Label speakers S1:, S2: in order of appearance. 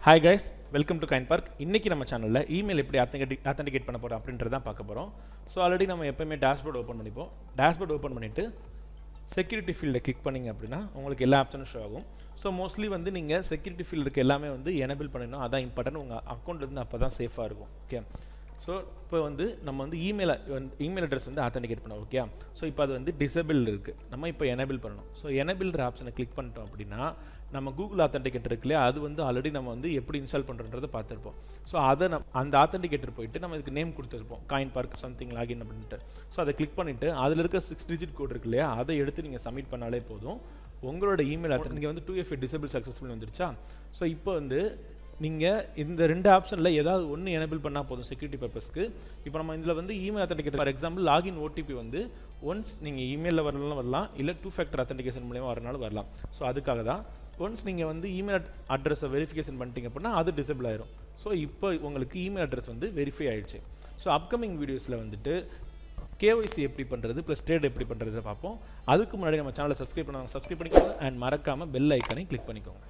S1: Hi guys, welcome to கைன் பார்க். இன்றைக்கி நம்ம சேனலில் இமெயில் எப்படி ஆத்தென்டிகேட் பண்ண போகிறோம் அப்படின்றது தான் பார்க்க போகிறோம். ஸோ ஆல்ரெடி நம்ம எப்போயுமே டேஷ்போர்ட் ஓப்பன் பண்ணிப்போம். டேஷ்போர்ட் ஓப்பன் பண்ணிவிட்டு செக்யூரிட்டி ஃபீல்டை கிளிக் பண்ணிங்க அப்படின்னா உங்களுக்கு எல்லா ஆப்ஷனும் ஷோ ஆகும். ஸோ மோஸ்ட்லி வந்து நீங்கள் செக்யூரிட்டி ஃபீல்டுக்கு எல்லாமே வந்து எனேபிள் பண்ணிடணும். அதான் இம்பார்ட்டன்ட். உங்கள் அக்கௌண்ட்லேருந்து அப்போ தான் சேஃபாக இருக்கும். ஓகே, ஸோ இப்போ வந்து நம்ம வந்து இமெயில் அட்ரஸ் வந்து ஆத்தென்டிகேட் பண்ணோம். ஓகே, ஸோ இப்போ அது வந்து டிசேபிள் இருக்குது. நம்ம இப்போ எனேபிள் பண்ணணும். ஸோ எனேபிள்ன்ற ஆப்ஷனை கிளிக் பண்ணிட்டோம் அப்படின்னா நம்ம கூகுள் ஆத்தென்டிகேட்டர் இருக்கு இல்லையா, அது வந்து ஆல்ரெடி நம்ம வந்து எப்படி இன்ஸ்டால் பண்ணுறன்றதை பார்த்துருப்போம். ஸோ அதை அந்த ஆத்தென்டிகேட்டர் போயிட்டு நம்ம இதுக்கு நேம் கொடுத்துருப்போம், காயின் பார்க் சம்திங் லாகின் அப்படின்ட்டு. ஸோ அதை கிளிக் பண்ணிவிட்டு அதில் இருக்க 6 டிஜிட் கோட் இருக்கு இல்லையா, அதை எடுத்து நீங்கள் சப்மிட் பண்ணாலே போதும். உங்களோட இமெயில் நீங்கள் வந்து 2FA டிசேபிள் சக்ஸஸ்ஃபுல் வந்துருச்சா. ஸோ இப்போ வந்து நீங்கள் இந்த 2 ஆப்ஷனில் ஏதாவது ஒன்று எனேபிள் பண்ணால் போதும் செக்யூரிட்டி பர்பஸ்க்கு. இப்போ நம்ம இதில் வந்து email authenticator for example login OTP வந்து ஒன்ஸ் நீங்கள் இமெயிலில் வரலாம் இல்லை 2 ஃபேக்டர் ஆத்தென்டிகேஷன் மூலமாக வரனாலும் வரலாம். ஸோ அதுக்காக தான் ஒன்ஸ் நீங்கள் வந்து இமெயில் அட்ரஸை வெரிஃபிகேஷன் பண்ணிட்டீங்க அப்படின்னா அது டிசேபிள் ஆயிரும். ஸோ இப்போ உங்களுக்கு இமெயில் அட்ரஸ் வந்து வெரிஃபை ஆகிடுச்சு. ஸோ அப்கமிங் வீடியோஸில் வந்துட்டு கேஒய்சி எப்படி பண்ணுறது ப்ளஸ் ட்ரேட் எப்படி பண்ணுறதை பார்ப்போம். அதுக்கு முன்னாடி நம்ம சேனலை சப்ஸ்கிரைப் பண்ணிக்கோங்க அண்ட் மறக்காமல் பெல் ஐக்கானை கிளிக் பண்ணிக்கோங்க.